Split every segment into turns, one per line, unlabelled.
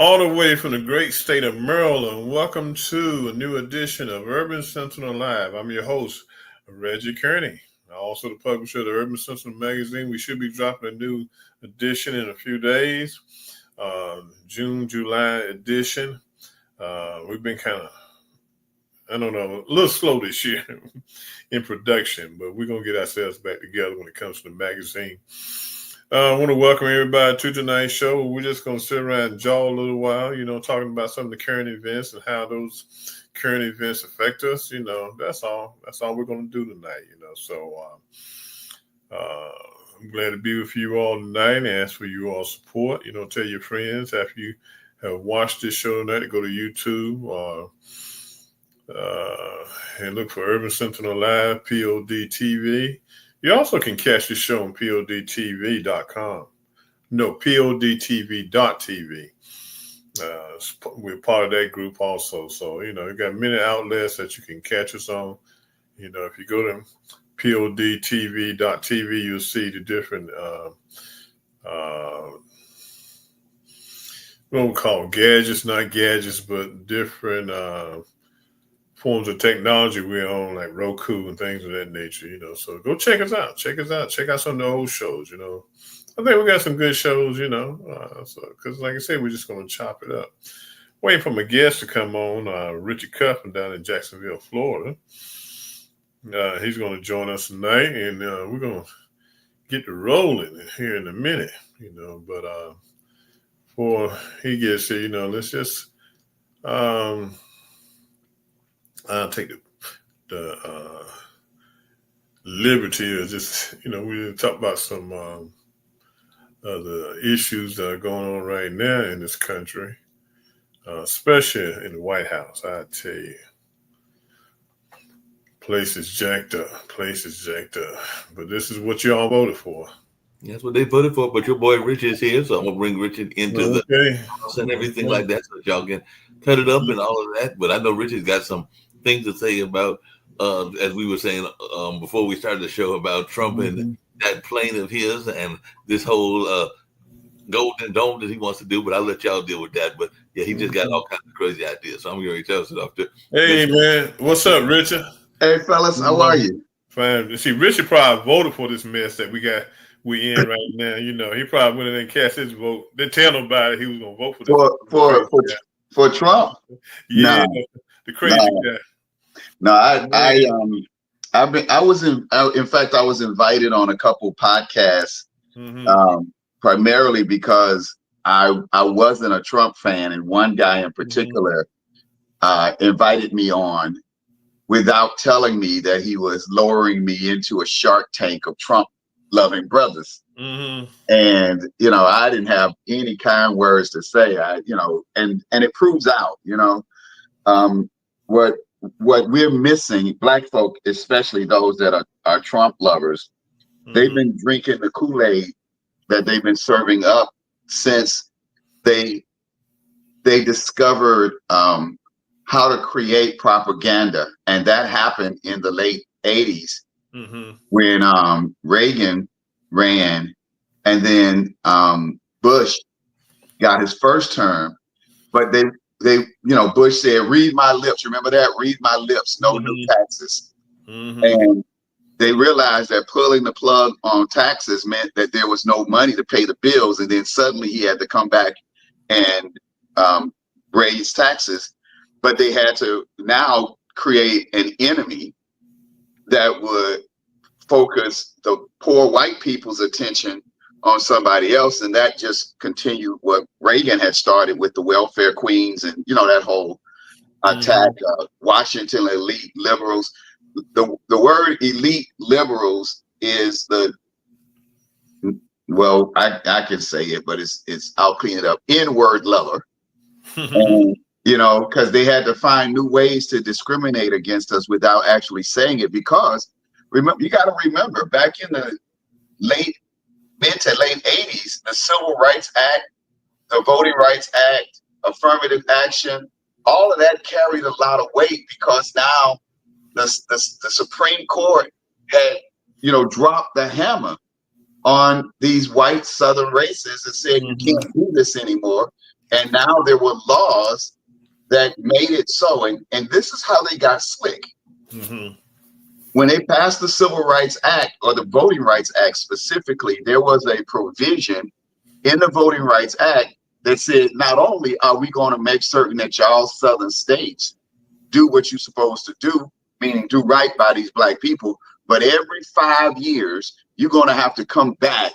all the way from the great state of Maryland. Welcome to a new edition of Urban Sentinel Live. I'm your host, Reggie Kearney, also the publisher of the Urban Sentinel magazine. We should be dropping a new edition in a few days, June, July edition. We've been kind of, a little slow this year in production, but we're going to get ourselves back together when it comes to the magazine. I want to welcome everybody to tonight's show. We're just going to sit around and jaw a little while, talking about some of the current events and how those current events affect us. That's all. That's all we're going to do tonight, So I'm glad to be with you all tonight and ask for you all support. Tell your friends after you have watched this show tonight to go to YouTube and look for Urban Sentinel Live, POD TV. You also can catch the show on podtv.com. No, podtv.tv. We're part of that group also. So, you got many outlets that you can catch us on. If you go to podtv.tv, you'll see the different, what we call gadgets, not gadgets, but different forms of technology we're on, like Roku and things of that nature, So go check us out. Check out some of the old shows, I think we got some good shows, because like I said, we're just going to chop it up. Waiting for my guest to come on, Richard Cuffman down in Jacksonville, Florida. He's going to join us tonight, and we're going to get to rolling here in a minute, But before he gets here, let's just I'll take the liberty of just, we talk about some of the issues that are going on right now in this country, especially in the White House. I tell you, place is jacked up. But this is what y'all voted for.
That's what they voted for. But your boy Richard is here, so I'm gonna bring Richard into the house and everything like that, so y'all can cut it up and all of that. But I know Richard's got some things to say about, as we were saying before we started the show, about Trump and that plane of his and this whole golden dome that he wants to do. But I'll let y'all deal with that. But yeah, he just got all kinds of crazy ideas. So I'm going to tell us it off to.
Hey, man. What's up, Richard?
Hey, fellas. How are you?
Fine. See, Richard probably voted for this mess that we in right now. He probably went in and cast his vote. Didn't tell nobody he was going to vote for this.
For Trump?
Yeah. No. The crazy guy.
No, I was invited on a couple podcasts, primarily because I wasn't a Trump fan, and one guy in particular invited me on without telling me that he was lowering me into a shark tank of Trump loving brothers. And I didn't have any kind words to say. And it proves out, what we're missing, black folk, especially those that are Trump lovers, they've been drinking the Kool-Aid that they've been serving up since they discovered how to create propaganda. And that happened in the late 80s when Reagan ran, and then Bush got his first term. But they Bush said, read my lips. Remember that? Read my lips. No new taxes. And they realized that pulling the plug on taxes meant that there was no money to pay the bills. And then suddenly he had to come back and raise taxes. But they had to now create an enemy that would focus the poor white people's attention on somebody else, and that just continued what Reagan had started with the welfare queens and that whole attack. Washington elite liberals. The word elite liberals is I can say it, but it's I'll clean it up. N-word lover, and because they had to find new ways to discriminate against us without actually saying it. Because you got to remember, back in the mid to late 80s, the Civil Rights Act, the Voting Rights Act, affirmative action, all of that carried a lot of weight because now the Supreme Court had, dropped the hammer on these white Southern races and said, you can't do this anymore And now there were laws that made it so. And this is how they got slick.
Mm-hmm.
When they passed the Civil Rights Act, or the Voting Rights Act specifically, there was a provision in the Voting Rights Act that said, not only are we going to make certain that y'all southern states do what you're supposed to do, meaning do right by these black people, but every 5 years, you're going to have to come back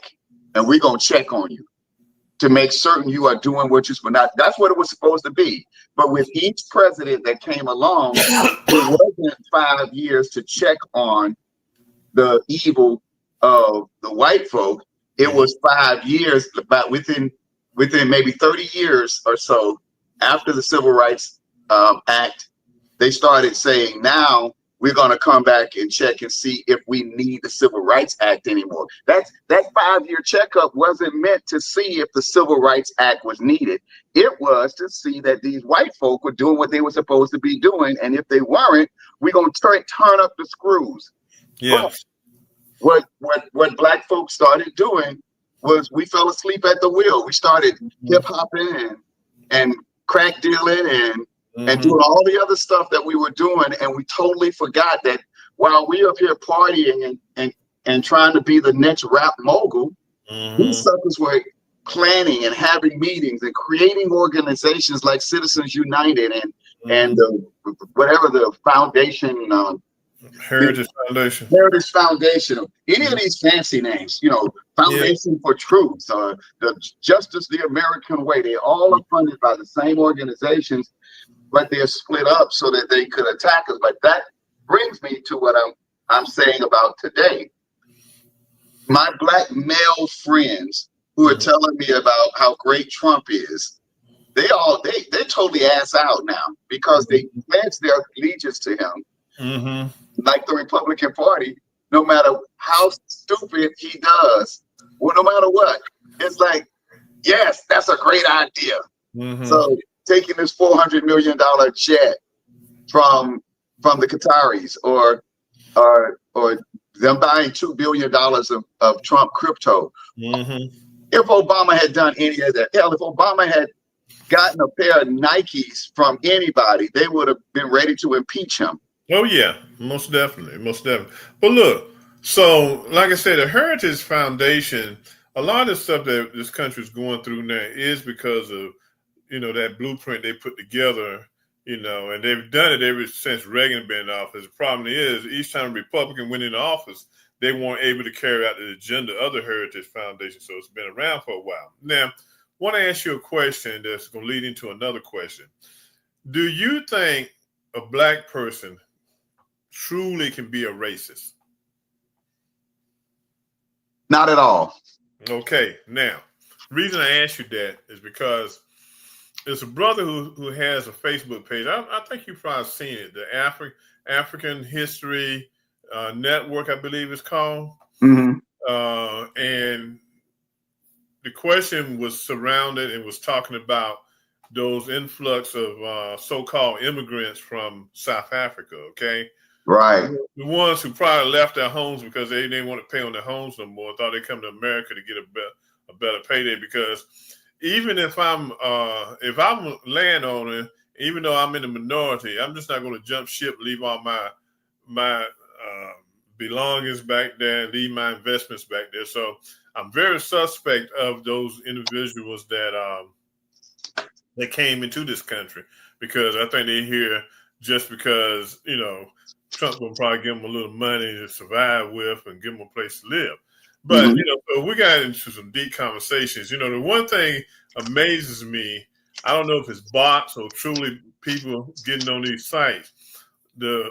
and we're going to check on you to make certain you are doing what you're supposed to. That's what it was supposed to be. But with each president that came along, it wasn't 5 years to check on the evil of the white folk. It was 5 years, about within maybe 30 years or so after the Civil Rights Act, they started saying, now we're going to come back and check and see if we need the Civil Rights Act anymore. That 5-year checkup wasn't meant to see if the Civil Rights Act was needed. It was to see that these white folk were doing what they were supposed to be doing. And if they weren't, we're going to turn up the screws.
Yeah.
But what black folks started doing was we fell asleep at the wheel. We started hip hopping and crack dealing and doing all the other stuff that we were doing, and we totally forgot that while we up here partying and trying to be the next rap mogul, these suckers were planning and having meetings and creating organizations like Citizens United and whatever the foundation.
Heritage
Foundation, any of these fancy names, Foundation for Truth, the Justice the American Way, they all are funded by the same organizations, but they're split up so that they could attack us. But that brings me to what I'm saying about today. My black male friends who are telling me about how great Trump is, they totally ass out now because they pledge their allegiance to him. Like the Republican Party, no matter how stupid he does, or no matter what, it's like, yes, that's a great idea. So taking this $400 million jet from the Qataris, or them buying $2 billion of Trump crypto. If Obama had done any of that, hell, if Obama had gotten a pair of Nikes from anybody, they would have been ready to impeach him.
Oh yeah, most definitely. But look, so like I said, the Heritage Foundation, a lot of stuff that this country is going through now is because of that blueprint they put together, and they've done it ever since Reagan been in office. The problem is each time a Republican went into office, they weren't able to carry out the agenda of the Heritage Foundation. So it's been around for a while. Now, I want to ask you a question that's going to lead into another question. Do you think a black person truly can be a racist?
Not at all.
Okay, now, the reason I ask you that is because there's a brother who has a Facebook page. I think you've probably seen it, the African History Network, I believe it's called. And the question was surrounded and was talking about those influx of so-called immigrants from South Africa, okay?
Right.
The ones who probably left their homes because they didn't want to pay on their homes no more, thought they'd come to America to get a better payday. Because even if I'm a landowner, even though I'm in the minority, I'm just not going to jump ship, leave all my belongings back there, leave my investments back there. So I'm very suspect of those individuals that came into this country, because I think they're here just because, Trump will probably give them a little money to survive with and give them a place to live. But, so we got into some deep conversations. The one thing amazes me, I don't know if it's bots or truly people getting on these sites, the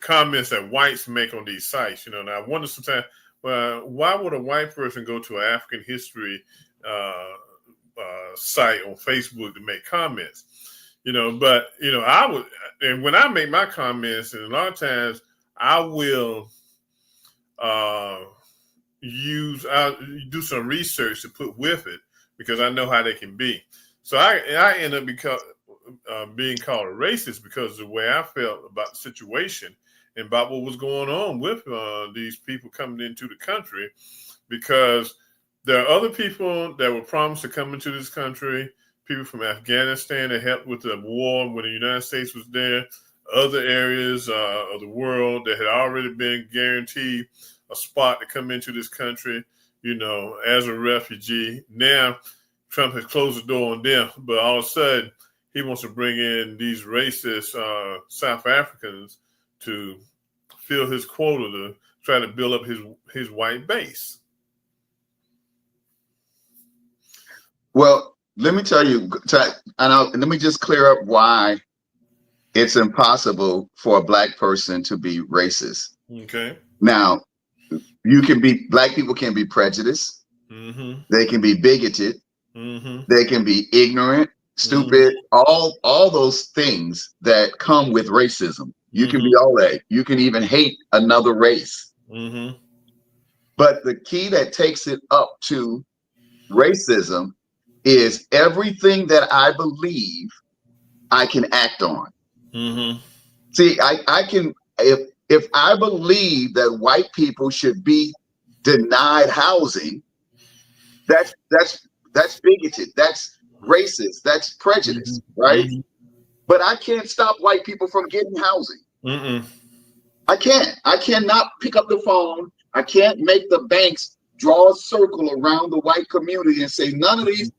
comments that whites make on these sites. Now I wonder sometimes, why would a white person go to an African history site on Facebook to make comments? But I would, and when I make my comments, and a lot of times I will I'll do some research to put with it, because I know how they can be. So I end up being called a racist because of the way I felt about the situation and about what was going on with these people coming into the country, because there are other people that were promised to come into this country, people from Afghanistan that helped with the war when the United States was there, other areas of the world that had already been guaranteed a spot to come into this country, as a refugee. Now, Trump has closed the door on them, but all of a sudden, he wants to bring in these racist South Africans to fill his quota to try to build up his white base.
Well, let me tell you, and let me just clear up why it's impossible for a black person to be racist.
Okay.
Now, black people can be prejudiced. Mm-hmm. They can be bigoted. Mm-hmm. They can be ignorant, stupid, mm-hmm. all those things that come with racism. You can be all that. You can even hate another race. Mm-hmm. But the key that takes it up to racism is everything that I believe I can act on. Mm-hmm. See, I can, if I believe that white people should be denied housing, that's bigoted, that's racist, that's prejudice, mm-hmm. right? Mm-hmm. But I can't stop white people from getting housing. Mm-mm. I cannot pick up the phone. I can't make the banks draw a circle around the white community and say none of these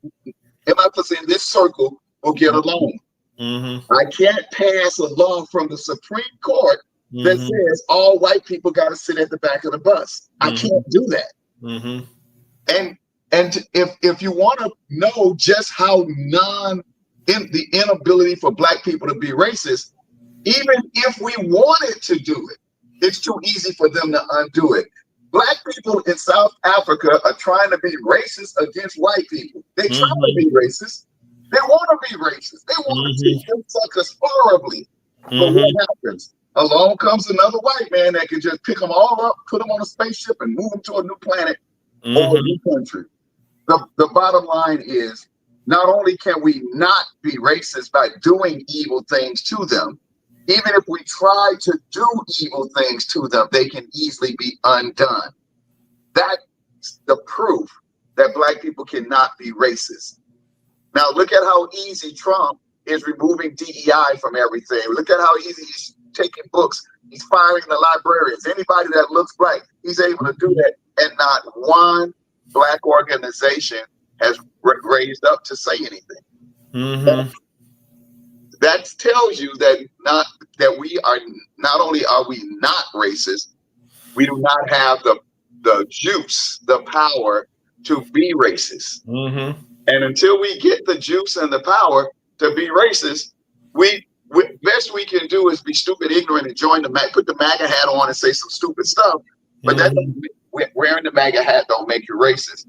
MFers in this circle will get a loan. Mm-hmm. I can't pass a law from the Supreme Court that says all white people got to sit at the back of the bus. I can't do that. Mm-hmm. And if you want to know just how the inability for black people to be racist, even if we wanted to do it, it's too easy for them to undo it. Black people in South Africa are trying to be racist against white people. They try to be racist. They want to be racist. They want to treat them suckers horribly. But what happens? Along comes another white man that can just pick them all up, put them on a spaceship, and move them to a new planet or a new country. The bottom line is, not only can we not be racist by doing evil things to them, even if we try to do evil things to them, they can easily be undone. That's the proof that black people cannot be racist. Now, look at how easy Trump is removing DEI from everything. Look at how easy he's taking books. He's firing the librarians. Anybody that looks black, he's able to do that. And not one black organization has raised up to say anything. Mm-hmm. That tells you that we are not only are we not racist, we do not have the juice, the power to be racist. Mm-hmm. And until we get the juice and the power to be racist, best we can do is be stupid, ignorant, and put the MAGA hat on and say some stupid stuff. But that wearing the MAGA hat don't make you racist.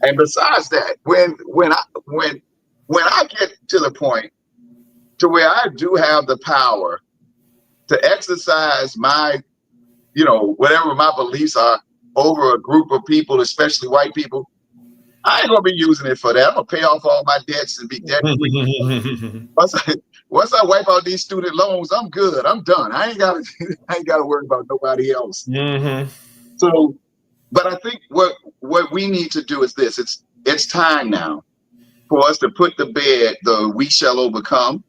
And besides that, when I get to the point to where I do have the power to exercise my, whatever my beliefs are over a group of people, especially white people, I ain't gonna be using it for that. I'm gonna pay off all my debts and be debt free. Once I wipe out these student loans, I'm good. I'm done. I ain't gotta worry about nobody else. Mm-hmm. So, but I think what we need to do is this. It's time now for us to put to bed the "we shall overcome"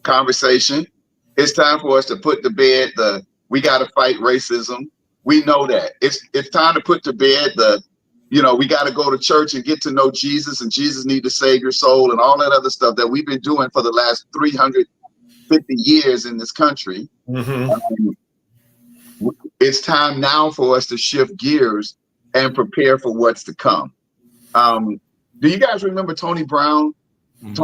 conversation. It's time for us to put to bed the "we got to fight racism." We know that. It's time to put to bed the we got to go to church and get to know Jesus, and Jesus need to save your soul, and all that other stuff that we've been doing for the last 350 years in this country. Mm-hmm. It's time now for us to shift gears and prepare for what's to come. Do you guys remember Tony Brown?
Yeah.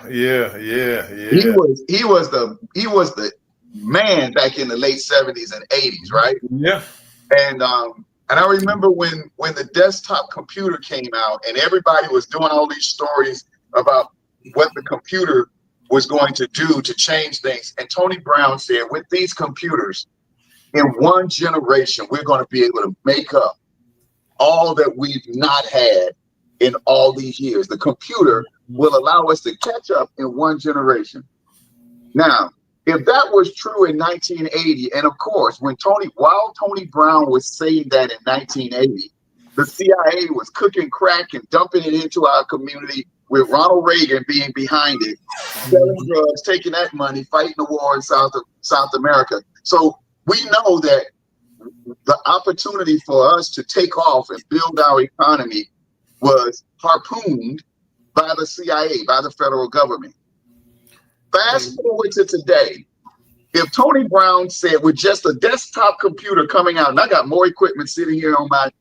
He was the man back in the late 70s and 80s, right?
Yeah.
And I remember when the desktop computer came out and everybody was doing all these stories about what the computer was going to do to change things. And Tony Brown said, with these computers, in one generation, we're going to be able to make up all that we've not had in all these years. The computer will allow us to catch up in one generation. Now, if that was true in 1980, and of course, while Tony Brown was saying that in 1980, the CIA was cooking crack and dumping it into our community with Ronald Reagan being behind it, selling drugs, taking that money, fighting the war in South America. So we know that the opportunity for us to take off and build our economy was harpooned by the CIA, by the federal government. Fast forward to today. If Tony Brown said with just a desktop computer coming out, and I got more equipment sitting here on my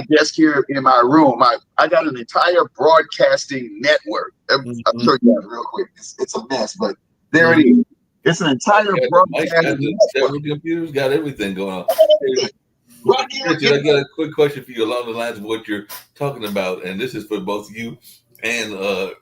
desk here in my room, I got an entire broadcasting network. I'll show you that real quick. It's a mess, but there it is. It's an entire broadcasting network.
Computers got everything going on. Richard, I got a quick question for you along the lines of what you're talking about, and this is for both you and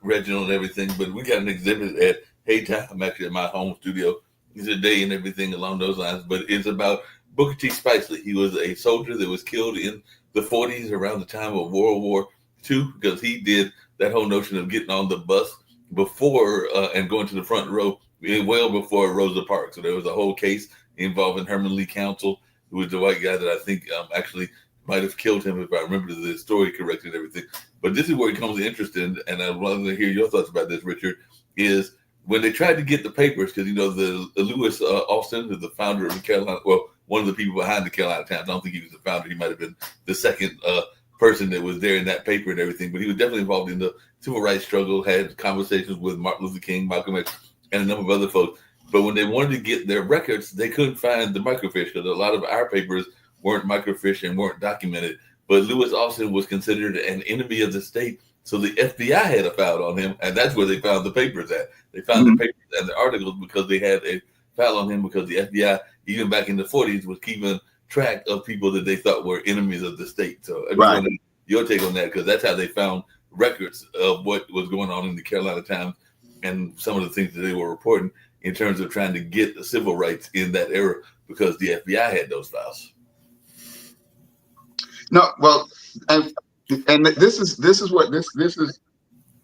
Reginald and everything, but we got an exhibit at Haytime, actually at my home studio today and everything along those lines, but it's about Booker T. Spiceley. He was a soldier that was killed in the 40s around the time of World War II because he did that whole notion of getting on the bus before and going to the front row well before Rosa Parks. So there was a whole case involving Herman Lee Council, who was the white guy that I think actually might have killed him if I remember the story correctly and everything. But this is where it comes interesting, and I'd love to hear your thoughts about this, Richard, is when they tried to get the papers, because, the Lewis Austin, the founder of the Carolina, well, one of the people behind the Carolina Times, I don't think he was the founder, he might have been the second person that was there in that paper and everything, but he was definitely involved in the civil rights struggle, had conversations with Martin Luther King, Malcolm X, and a number of other folks. But when they wanted to get their records, they couldn't find the microfiche because a lot of our papers weren't microfiche and weren't documented. But Lewis Austin was considered an enemy of the state, so the FBI had a file on him, and that's where they found the papers at. They found the papers and the articles because they had a file on him because the FBI, even back in the 40s, was keeping track of people that they thought were enemies of the state. So I just wanted your take on that, because that's how they found records of what was going on in the Carolina Times and some of the things that they were reporting in terms of trying to get the civil rights in that era, because the FBI had those files.
No, well, and this is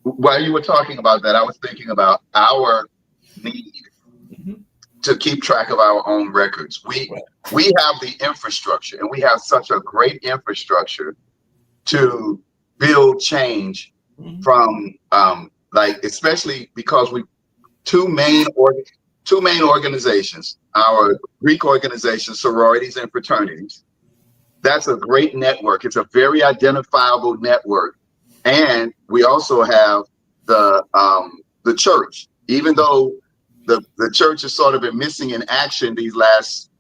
while you were talking about that, I was thinking about our need to keep track of our own records. We have the infrastructure, and we have such a great infrastructure to build change from especially because we two main organizations, our Greek organization, sororities and fraternities. That's a great network. It's a very identifiable network. And we also have the church, even though the church has sort of been missing in action these last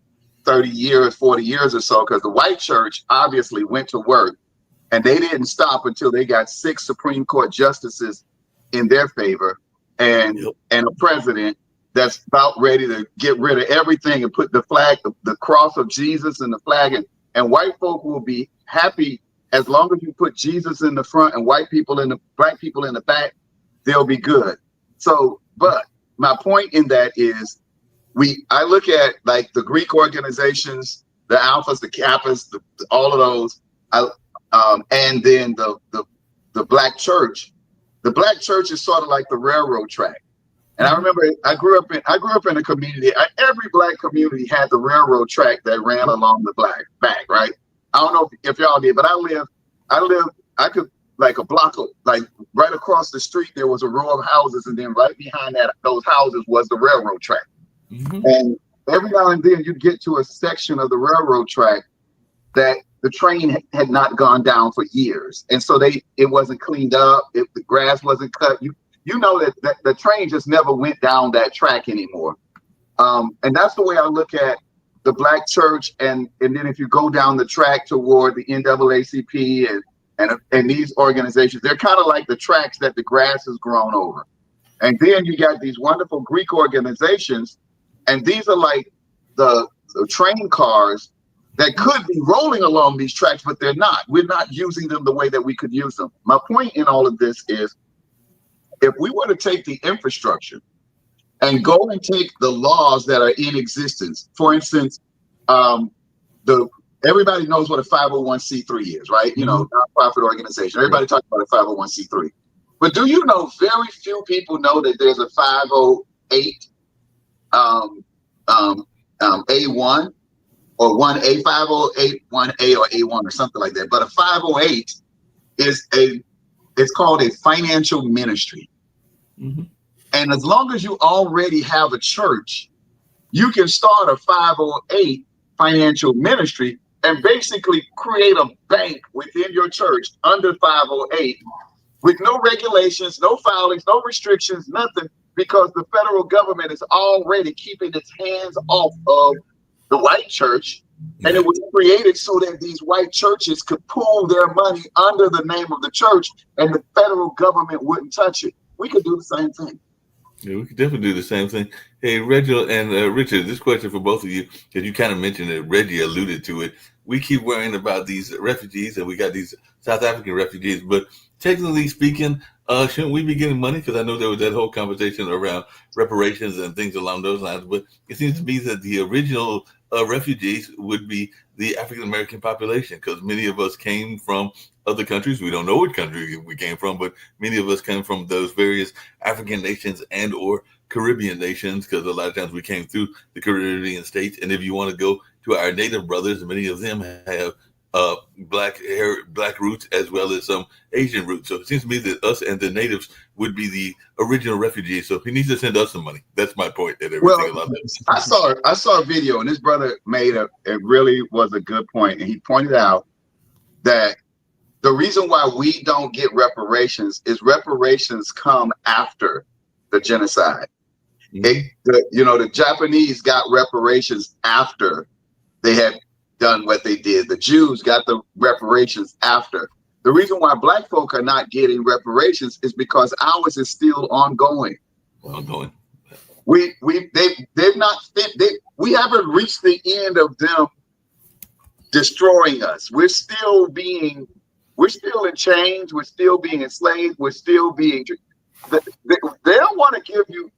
30 years, 40 years or so, because the white church obviously went to work, and they didn't stop until they got 6 Supreme Court justices in their favor and a president that's about ready to get rid of everything and put the flag, the cross of Jesus and the flag. And white folk will be happy as long as you put Jesus in the front and black people in the back, they'll be good. So, but my point in that is I look at like the Greek organizations, the Alphas, the Kappas, all of those, and then the black church. The black church is sort of like the railroad track. And I remember I grew up in a community. Every black community had the railroad track that ran along the back, right? I don't know if y'all did, but I could like a block of, like right across the street, there was a row of houses, and then right behind those houses was the railroad track. And every now and then you'd get to a section of the railroad track that the train had not gone down for years. And so it wasn't cleaned up. The grass wasn't cut. You know that the train just never went down that track anymore. And that's the way I look at the black church. And then if you go down the track toward the NAACP and these organizations, they're kind of like the tracks that the grass has grown over. And then you got these wonderful Greek organizations, and these are like the train cars that could be rolling along these tracks, but they're not. We're not using them the way that we could use them. My point in all of this is, if we were to take the infrastructure and go and take the laws that are in existence, for instance, everybody knows what a 501c3 is, right? You know, nonprofit organization. Everybody talks about a 501c3. But do you know very few people know that there's a 508 A1? or 1A, 508, 1A or A1 or something like that. But a 508 is it's called a financial ministry.
Mm-hmm.
And as long as you already have a church, you can start a 508 financial ministry and basically create a bank within your church under 508 with no regulations, no filings, no restrictions, nothing, because the federal government is already keeping its hands off of the white church. And it was created so that these white churches could pool their money under the name of the church and the federal government wouldn't touch it. We could do the same thing.
Yeah, we could definitely do the same thing. Hey, Reginald and Richard, this question for both of you, because you kind of mentioned it, Reggie alluded to it. We keep worrying about these refugees, and we got these South African refugees, but technically speaking, shouldn't we be getting money? Because I know there was that whole conversation around reparations and things along those lines, but it seems to me that the original refugees would be the African-American population, because many of us came from other countries. We don't know what country we came from, but many of us came from those various African nations and or Caribbean nations, because a lot of times we came through the Caribbean states. And if you want to go to our native brothers, many of them have black roots as well as some Asian roots. So it seems to me that us and the natives would be the original refugees. So he needs to send us some money. That's my point. That
I saw a video, and this brother made it really was a good point, and he pointed out that the reason why we don't get reparations is reparations come after the genocide. The Japanese got reparations after they had done what they did. The Jews got the reparations after. The reason why black folk are not getting reparations is because ours is still ongoing. We haven't reached the end of them destroying us. We're still in chains. We're still being enslaved. We're still being. They don't want to give you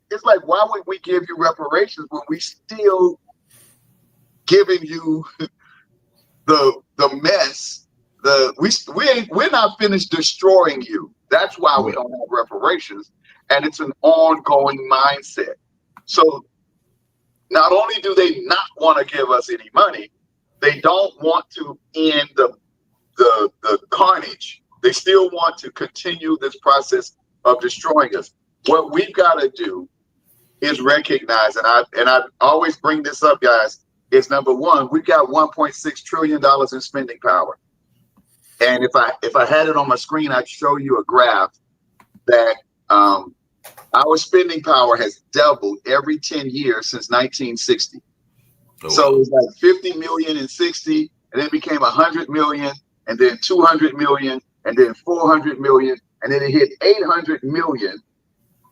it's like, why would we give you reparations when we still giving you the mess? We're not finished destroying you. That's why we don't have reparations, and it's an ongoing mindset. So not only do they not want to give us any money, they don't want to end the carnage. They still want to continue this process of destroying us. What we've got to do is recognize, and I always bring this up, guys, is number one, we've got $1.6 trillion in spending power. And if I had it on my screen, I'd show you a graph that our spending power has doubled every 10 years since 1960. So it was like 50 million in 60, and then it became 100 million, and then 200 million, and then 400 million, and then it hit 800 million.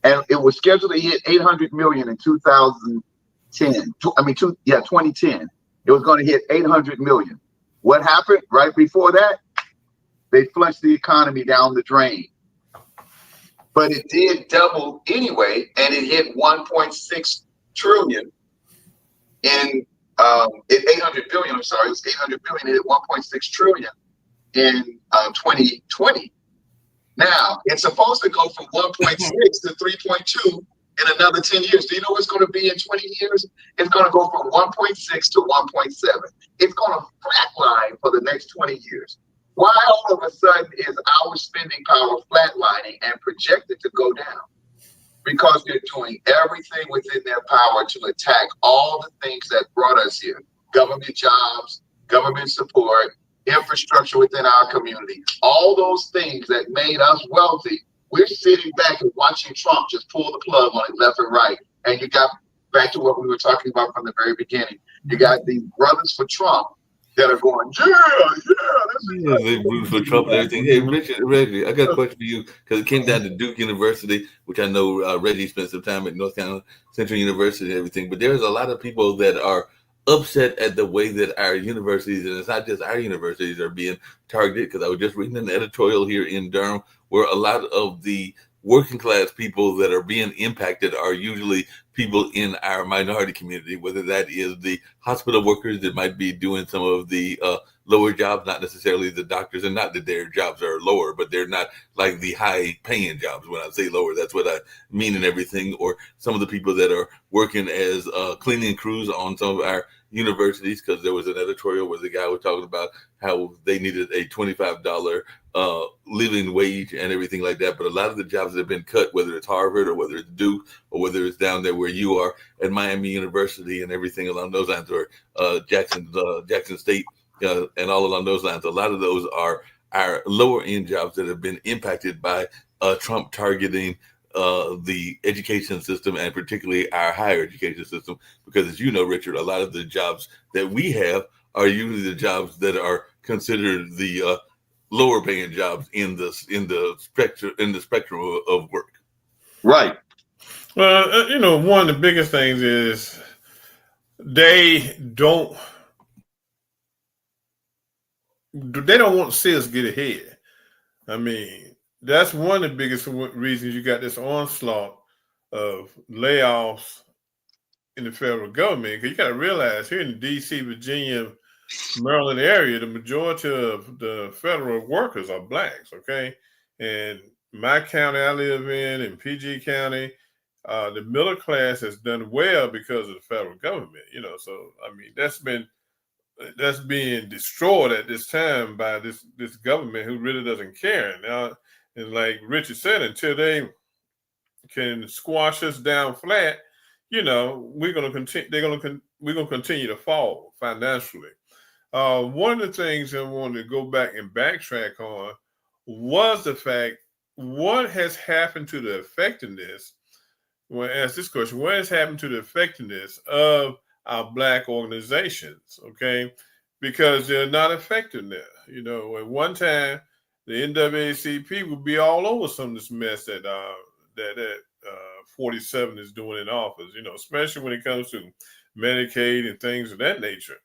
And it was scheduled to hit 800 million in 2010. 2010. It was going to hit 800 million. What happened right before that? They flushed the economy down the drain. But it did double anyway, and it hit 1.6 trillion in 800 billion. I'm sorry, it was 800 billion. It hit 1.6 trillion in 2020. Now, it's supposed to go from 1.6 to 3.2 in another 10 years. Do you know what's going to be in 20 years? It's going to go from 1.6 to 1.7. It's going to flatline for the next 20 years. Why all of a sudden is our spending power flatlining and projected to go down? Because they're doing everything within their power to attack all the things that brought us here. Government jobs, government support, infrastructure within our community, all those things that made us wealthy. We're sitting back and watching Trump just pull the plug on it left and right. And you got back to what we were talking about from the very beginning. You got these brothers for Trump that are going,
they root for Trump and everything. Hey, Reggie, I got a question for you, because it came down to Duke University, which I know Reggie spent some time at North Carolina Central University and everything. But there's a lot of people that are upset at the way that our universities, and it's not just our universities, are being targeted. Because I was just reading an editorial here in Durham where a lot of the working class people that are being impacted are usually people in our minority community, whether that is the hospital workers that might be doing some of the lower jobs, not necessarily the doctors, and not that their jobs are lower, but they're not like the high paying jobs. When I say lower, that's what I mean and everything. Or some of the people that are working as cleaning crews on some of our universities, because there was an editorial where the guy was talking about how they needed a $25 living wage and everything like that. But a lot of the jobs that have been cut, whether it's Harvard or whether it's Duke or whether it's down there where you are at Miami University and everything along those lines, or Jackson State and all along those lines, a lot of those are our lower end jobs that have been impacted by Trump targeting the education system, and particularly our higher education system, because as you know, Richard, a lot of the jobs that we have are usually the jobs that are considered the lower paying jobs in the spectrum of work.
Right.
Well, one of the biggest things is they don't want to see us get ahead. I mean, that's one of the biggest reasons you got this onslaught of layoffs in the federal government. Because you got to realize here in the D.C., Virginia, Maryland area, the majority of the federal workers are blacks, okay? And my county I live in PG County, the middle class has done well because of the federal government, So, I mean, that's being destroyed at this time by this government who really doesn't care. Now, and like Richard said, until they can squash us down flat, we're going to continue. We're going to continue to fall financially. One of the things I wanted to go back and backtrack on was the fact what has happened to the effectiveness. When I ask this question, what has happened to the effectiveness of our black organizations? Okay, because they're not effective now. At one time, the NAACP would be all over some of this mess that 47 is doing in office. Especially when it comes to Medicaid and things of that nature.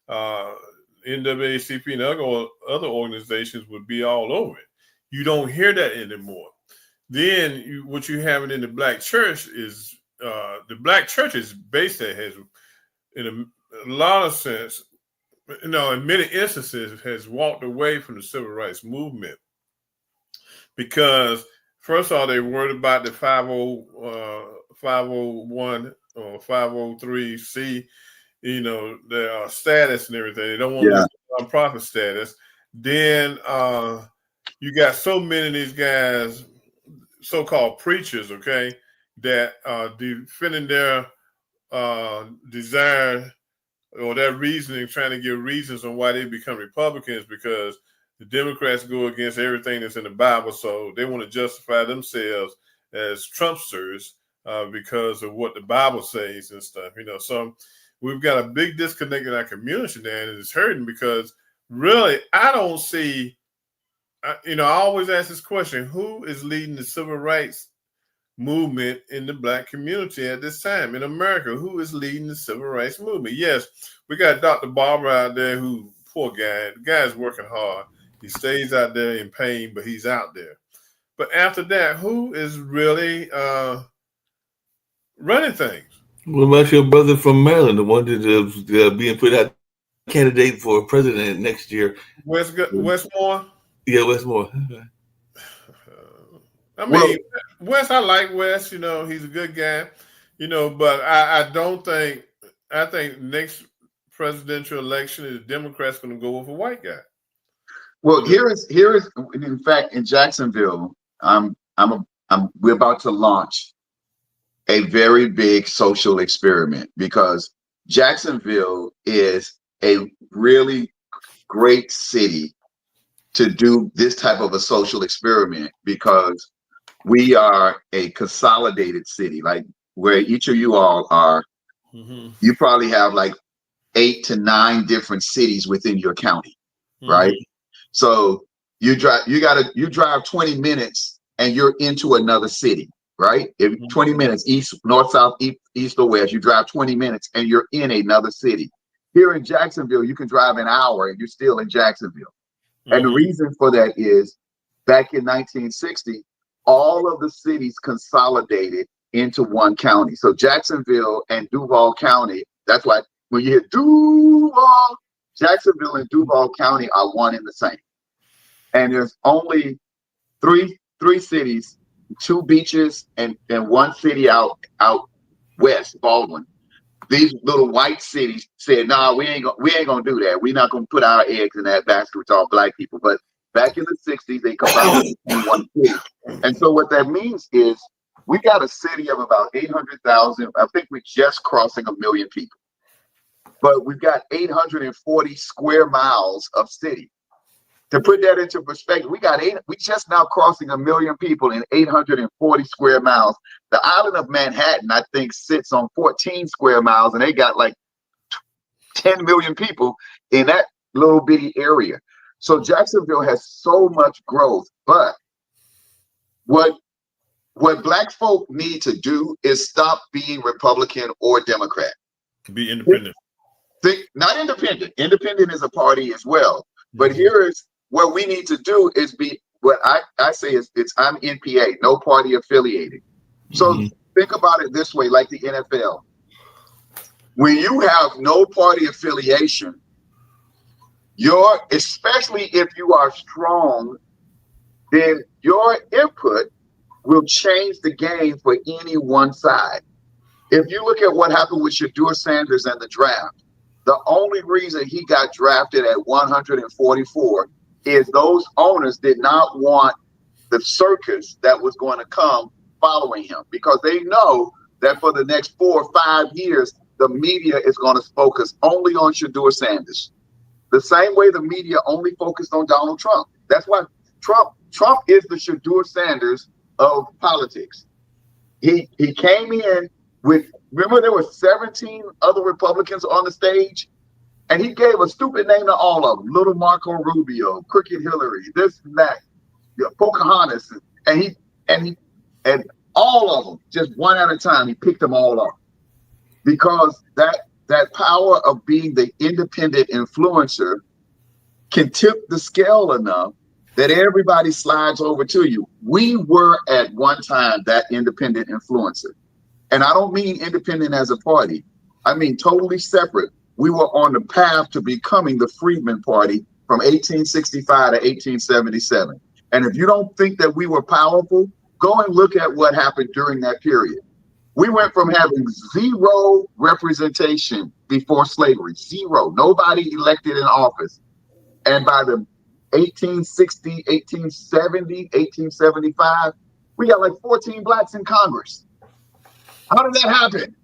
NAACP and other organizations would be all over it. You don't hear that anymore. Then what you have in the black church is the black church is based that has, in a lot of sense, in many instances, has walked away from the civil rights movement because, first of all, they worried about the 501 or 503C, their status and everything. They don't want to lose nonprofit status. Then you got so many of these guys, so-called preachers, okay, that are defending their desire or their reasoning, trying to give reasons on why they become Republicans, because the Democrats go against everything that's in the Bible, so they want to justify themselves as Trumpsters because of what the Bible says and stuff. So we've got a big disconnect in our community now, and it's hurting because really I don't see. I always ask this question: who is leading the civil rights movement in the black community at this time in America? Who is leading the civil rights movement? Yes, we got Dr. Barber out there who, poor guy, the guy's working hard. He stays out there in pain, but he's out there. But after that, who is really running things?
What about your brother from Maryland, the one that being put out candidate for president next year?
Westmore?
Yeah, Westmore.
I mean, Wes, I like Wes. He's a good guy. But I don't think. I think next presidential election, the Democrats going to go with a white guy.
Well, here is in fact in Jacksonville, we're about to launch a very big social experiment because Jacksonville is a really great city to do this type of a social experiment because we are a consolidated city, like where each of you all are. Mm-hmm. You probably have like 8 to 9 different cities within your county, mm-hmm. right? So you drive 20 minutes and you're into another city, right? If mm-hmm. 20 minutes east, north, south, east or west, you drive 20 minutes and you're in another city. Here in Jacksonville, you can drive an hour and you're still in Jacksonville. Mm-hmm. And the reason for that is back in 1960, all of the cities consolidated into one county. So Jacksonville and Duval County, that's why when you hear Duval, Jacksonville and Duval County are one and the same. And there's only three cities, 2 beaches and one city out west, Baldwin, these little white cities said, "Nah, we ain't gonna do that. We're not gonna put our eggs in that basket with all black people." But back in the '60s, they combined in one city, and so what that means is we got a city of about 800,000. I think we're just crossing 1 million people, but we've got 840 square miles of city. To put that into perspective, we just now crossing 1 million people in 840 square miles. The island of Manhattan, I think, sits on 14 square miles, and they got like 10 million people in that little bitty area. So Jacksonville has so much growth, but what black folk need to do is stop being Republican or Democrat.
Be independent.
Not independent. Independent is a party as well. But here is what we need to do is be what I say is I'm NPA, no party affiliated. So think about it this way, like the NFL. When you have no party affiliation, especially if you are strong, then your input will change the game for any one side. If you look at what happened with Shedeur Sanders and the draft, the only reason he got drafted at 144 is those owners did not want the circus that was going to come following him, because they know that for the next 4 or 5 years, the media is going to focus only on Shedeur Sanders. The same way the media only focused on Donald Trump. That's why Trump is the Shedeur Sanders of politics. He came in with, remember there were 17 other Republicans on the stage, and he gave a stupid name to all of them: Little Marco Rubio, Crooked Hillary, this and that, Pocahontas, and all of them, just one at a time, he picked them all up, because that power of being the independent influencer can tip the scale enough that everybody slides over to you. We were at one time that independent influencer. And I don't mean independent as a party. I mean totally separate. We were on the path to becoming the Freedmen Party from 1865 to 1877. And if you don't think that we were powerful, go and look at what happened during that period. We went from having zero representation before slavery, zero, nobody elected in office. And by the 1860, 1870, 1875, we got like 14 blacks in Congress. How did that happen?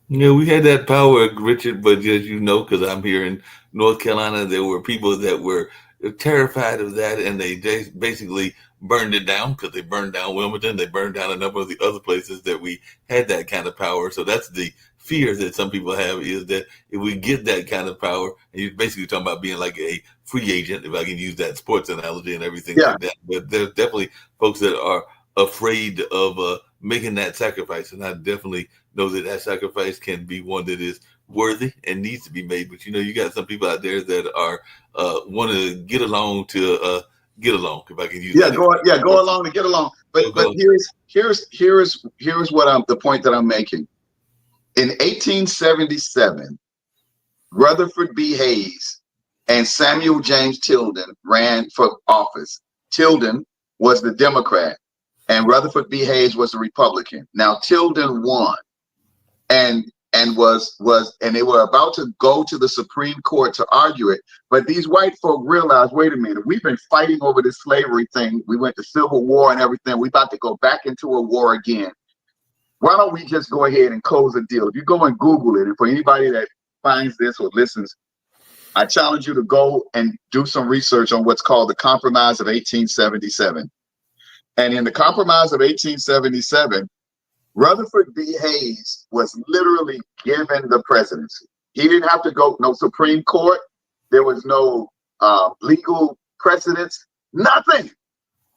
Yeah, we had that power, Richard, but as you know, because I'm here in North Carolina, there were people that were terrified of that, and they basically burned it down, because they burned down Wilmington, they burned down a number of the other places that we had that kind of power. So that's the fear that some people have, is that if we get that kind of power, and you're basically talking about being like a free agent, if I can use that sports analogy and everything like that. But there's definitely folks that are afraid of making that sacrifice, and I definitely know that sacrifice can be one that is worthy and needs to be made. But you got some people out there that are want to get along to get along, if I can use that.
Go along to get along. But here's what the point that I'm making. In 1877, Rutherford B. Hayes and Samuel James Tilden ran for office. Tilden was the Democrat, and Rutherford B. Hayes was a Republican. Now Tilden won, and they were about to go to the Supreme Court to argue it. But these white folk realized, wait a minute, we've been fighting over this slavery thing. We went to Civil War and everything. We're about to go back into a war again. Why don't we just go ahead and close a deal? If you go and Google it, and for anybody that finds this or listens, I challenge you to go and do some research on what's called the Compromise of 1877. And in the Compromise of 1877, Rutherford B. Hayes was literally given the presidency. He didn't have to go, no Supreme Court. There was no legal precedence, nothing.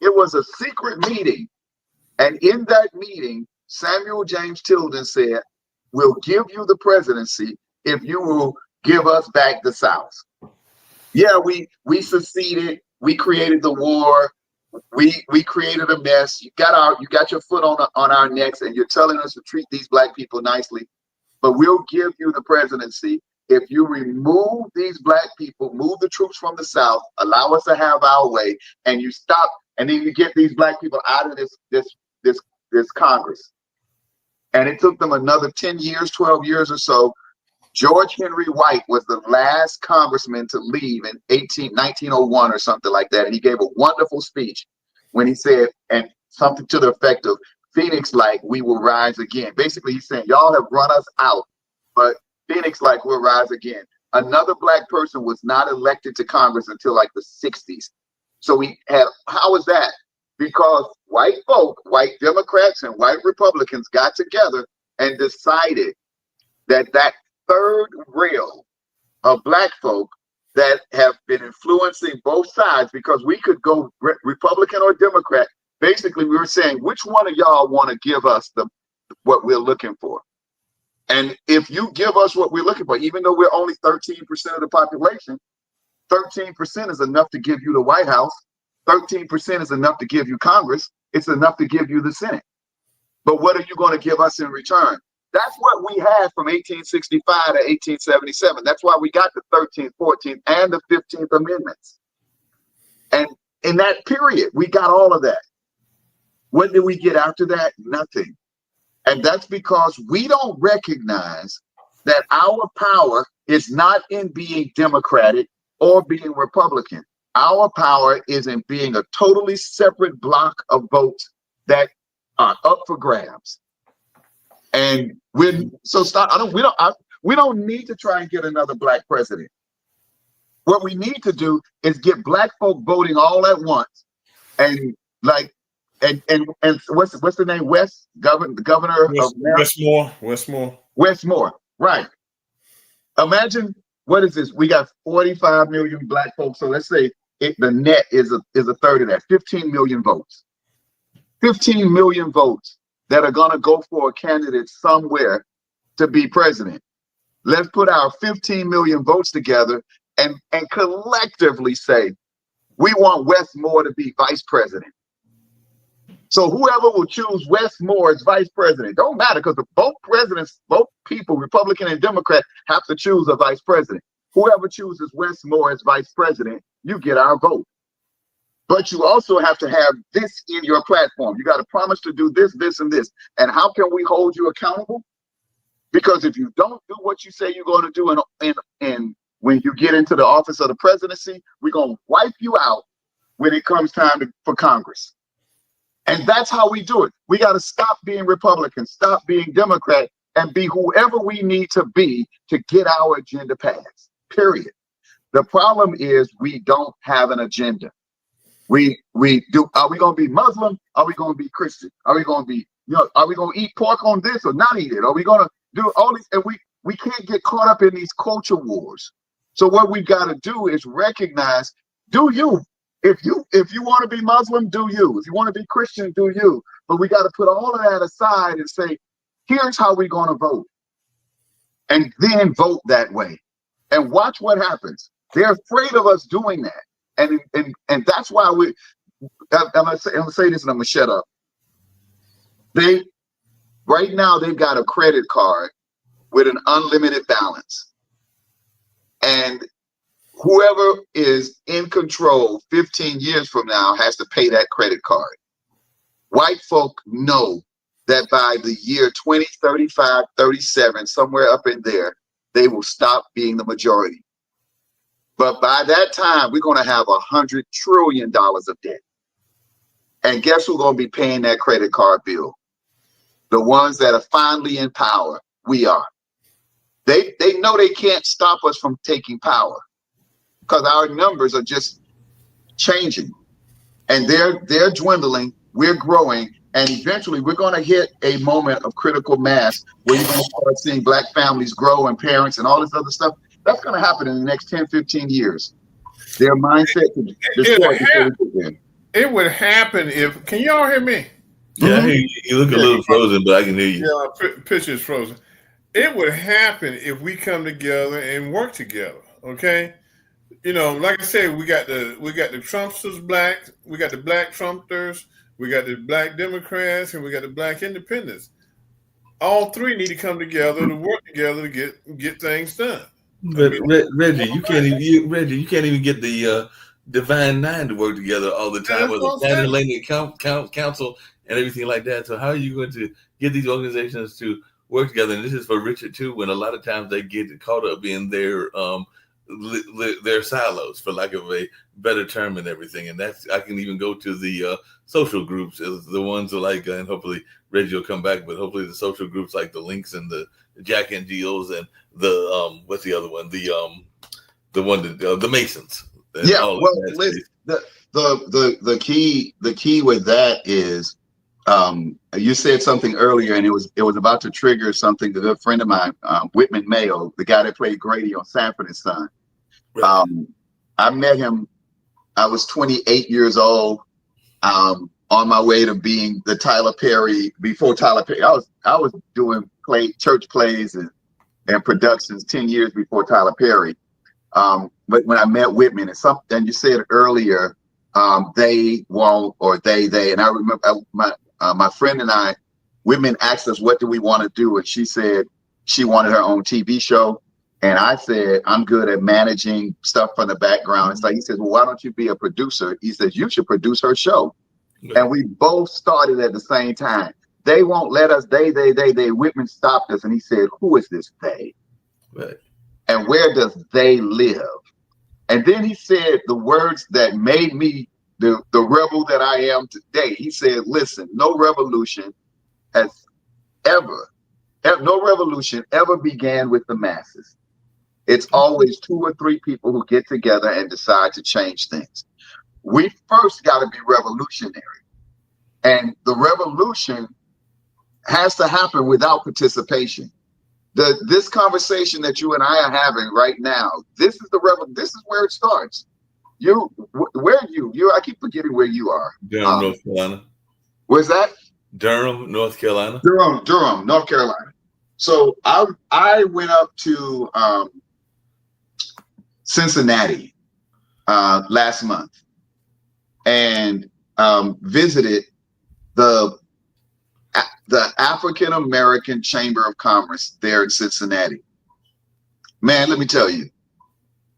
It was a secret meeting. And in that meeting, Samuel James Tilden said, "We'll give you the presidency if you will give us back the South." Yeah, we seceded. We created the war. We created a mess. You got your foot on our necks, and you're telling us to treat these black people nicely. But we'll give you the presidency if you remove these black people, move the troops from the South, allow us to have our way, and you stop. And then you get these black people out of this Congress. And it took them another 10 years, 12 years or so George Henry White was the last congressman to leave in 1901 or something like that. And he gave a wonderful speech when he said, and something to the effect of, Phoenix like we will rise again. Basically, he's saying, y'all have run us out, but Phoenix like we'll rise again. Another black person was not elected to Congress until like the 60s. So we had, how is that? Because white folk, white Democrats and white Republicans got together and decided that that third rail of black folk that have been influencing both sides, because we could go Republican or Democrat. Basically, we were saying, which one of y'all want to give us what we're looking for? And if you give us what we're looking for, even though we're only 13% of the population, 13% is enough to give you the White House. 13% is enough to give you Congress. It's enough to give you the Senate. But what are you going to give us in return? That's what we had from 1865 to 1877. That's why we got the 13th, 14th, and the 15th Amendments. And in that period, we got all of that. What did we get after that? Nothing. And that's because we don't recognize that our power is not in being Democratic or being Republican. Our power is in being a totally separate block of votes that are up for grabs. And we don't need to try and get another black president. What we need to do is get black folk voting all at once, and like, and what's the name? The governor of Westmore, right? Imagine, what is this? We got 45 million black folks. So let's say the net is a third of that, 15 million votes. 15 million votes that are going to go for a candidate somewhere to be president. Let's put our 15 million votes together and collectively say, we want Westmore to be vice president. So whoever will choose Westmore as vice president, don't matter, because both people, Republican and Democrat, have to choose a vice president. Whoever chooses Westmore as vice president, you get our vote. But you also have to have this in your platform. You got to promise to do this, this, and this. And how can we hold you accountable? Because if you don't do what you say you're going to do, and when you get into the office of the presidency, we're going to wipe you out when it comes time for Congress. And that's how we do it. We got to stop being Republican, stop being Democrat, and be whoever we need to be to get our agenda passed, period. The problem is we don't have an agenda. Are we going to be Muslim? Are we going to be Christian? Are we going to be, are we going to eat pork on this or not eat it? Are we going to do all these? And we can't get caught up in these culture wars. So what we've got to do is recognize, do you? If you want to be Muslim, do you. If you want to be Christian, do you. But we got to put all of that aside and say, here's how we're going to vote. And then vote that way. And watch what happens. They're afraid of us doing that. And that's why I'm gonna say this and I'm gonna shut up. Right now they've got a credit card with an unlimited balance. And whoever is in control 15 years from now has to pay that credit card. White folk know that by the year 2035, 37, somewhere up in there, they will stop being the majority. But by that time, we're going to have $100 trillion of debt. And guess who's going to be paying that credit card bill? The ones that are finally in power. We are. They know they can't stop us from taking power because our numbers are just changing. And they're dwindling. We're growing. And eventually, we're going to hit a moment of critical mass where you're going to start seeing black families grow and parents and all this other stuff. That's going to happen in the next 10, 15 years. Their mindset to destroy
it would happen if, can you all hear me?
Yeah, I hear you. You look a little frozen, but I can hear you.
Yeah, picture is frozen. It would happen if we come together and work together, okay? Like I said, we got the Trumpsters black, we got the black Trumpsters, we got the black Democrats, and we got the black independents. All three need to come together to work together to get things done.
But Reggie, you can't even get the Divine Nine to work together all the time, with the Sentinel Council and everything like that. So how are you going to get these organizations to work together. And this is for Richard too, when a lot of times they get caught up in their silos, for lack of a better term, and everything. And that's, I can even go to the social groups, as the ones like, and hopefully Reggie will come back, but hopefully the social groups like the Links and the Jack and Jills and the what's the other one, the Masons.
Yeah, well, listen, the key with that is, you said something earlier, and it was about to trigger something. A good friend of mine, Whitman Mayo, the guy that played Grady on Sanford and Son. Right. I met him. I was 28 years old, on my way to being the Tyler Perry. Before Tyler Perry, I was doing church plays and productions 10 years before Tyler Perry. But when I met Whitman, and you said earlier, they won't, or they, and I remember my friend and I, Whitman asked us, what do we want to do? And she said she wanted her own TV show. And I said, I'm good at managing stuff from the background. And so he says, well, why don't you be a producer? He says, you should produce her show. Yeah. And we both started at the same time. They won't let us, they. Whitman stopped us and he said, who is this they? Right. And where does they live? And then he said the words that made me the rebel that I am today. He said, listen, no revolution ever began with the masses. It's always 2 or 3 people who get together and decide to change things. We first got to be revolutionary. And the revolution has to happen without participation. This conversation that you and I are having right now, this is where it starts. Where are you? I keep forgetting where you are.
Durham, North Carolina.
Where's that?
Durham, North Carolina.
Durham, North Carolina. So I went up to Cincinnati last month and visited the African American Chamber of Commerce there in Cincinnati. Man, let me tell you,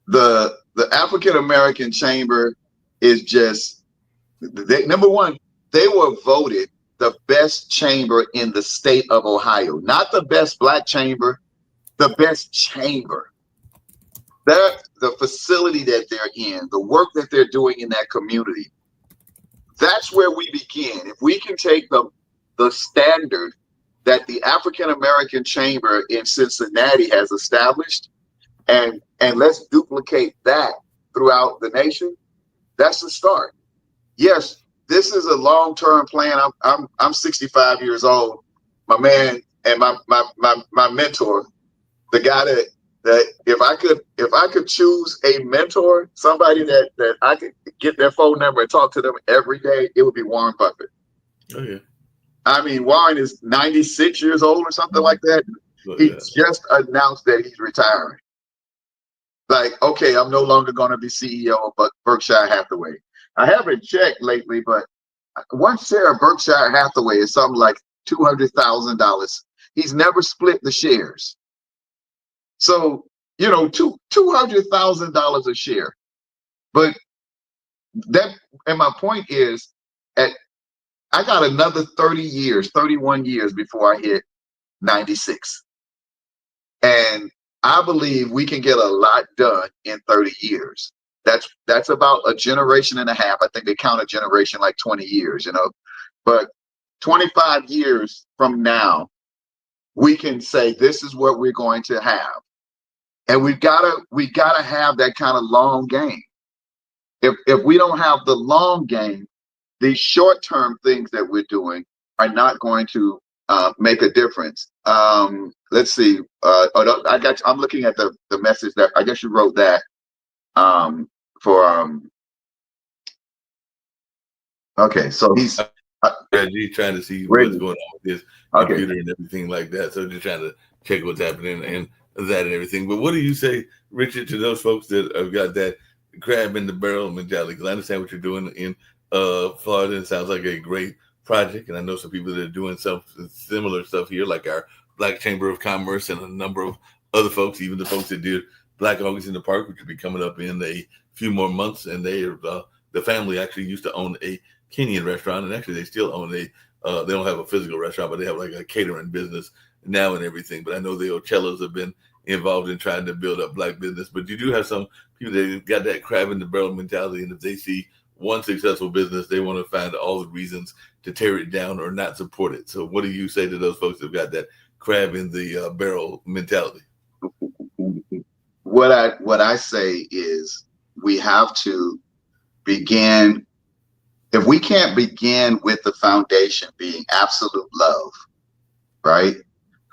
the African American Chamber is just, number one, they were voted the best chamber in the state of Ohio, not the best black chamber, the best chamber. The facility that they're in, the work that they're doing in that community, that's where we begin. If we can take the standard that the African American Chamber in Cincinnati has established, and let's duplicate that throughout the nation, that's the start. Yes, this is a long-term plan. I'm 65 years old. My man and my mentor, the guy that if I could choose a mentor, somebody that I could get their phone number and talk to them every day, it would be Warren Buffett. Oh yeah. I mean, Warren is 96 years old or something like that. He just announced that he's retiring. Like, okay, I'm no longer going to be CEO of Berkshire Hathaway. I haven't checked lately, but one share of Berkshire Hathaway is something like $200,000. He's never split the shares. So, $200,000 a share. But and my point is, I got another 31 years before I hit 96. And I believe we can get a lot done in 30 years. That's about a generation and a half. I think they count a generation like 20 years, but 25 years from now, we can say this is what we're going to have. And we gotta have that kind of long game. If we don't have the long game, these short-term things that we're doing are not going to make a difference. Let's see. I'm looking at the message that I guess you wrote that okay, so he's
trying to see what's going on with his computer and everything like that. So just trying to check what's happening and that and everything. But what do you say, Richard, to those folks that have got that crab in the barrel mentality? Because I understand what you're doing in Florida. It sounds like a great project, and I know some people that are doing some similar stuff here, like our Black Chamber of Commerce and a number of other folks, even the folks that did Black August in the Park, which will be coming up in a few more months. And they the family actually used to own a Kenyan restaurant, and actually they still own they don't have a physical restaurant, but they have like a catering business now and everything. But I know the Ocellos have been involved in trying to build up black business. But you do have some people that got that crab in the barrel mentality, and if they see one successful business, they want to find all the reasons to tear it down or not support it. So what do you say to those folks who've got that crab in the barrel mentality?
What I say is we have to begin. If we can't begin with the foundation being absolute love, right?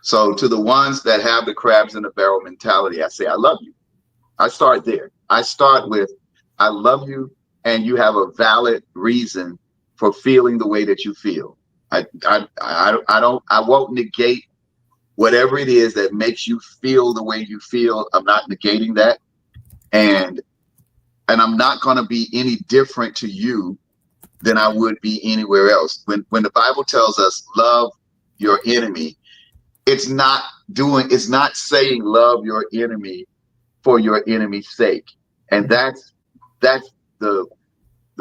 So to the ones that have the crabs in the barrel mentality, I say, I love you. I start there. I start with, I love you, and you have a valid reason for feeling the way that you feel. I won't negate whatever it is that makes you feel the way you feel. I'm not negating that. And I'm not going to be any different to you than I would be anywhere else. When the Bible tells us love your enemy, it's not saying love your enemy for your enemy's sake. And that's the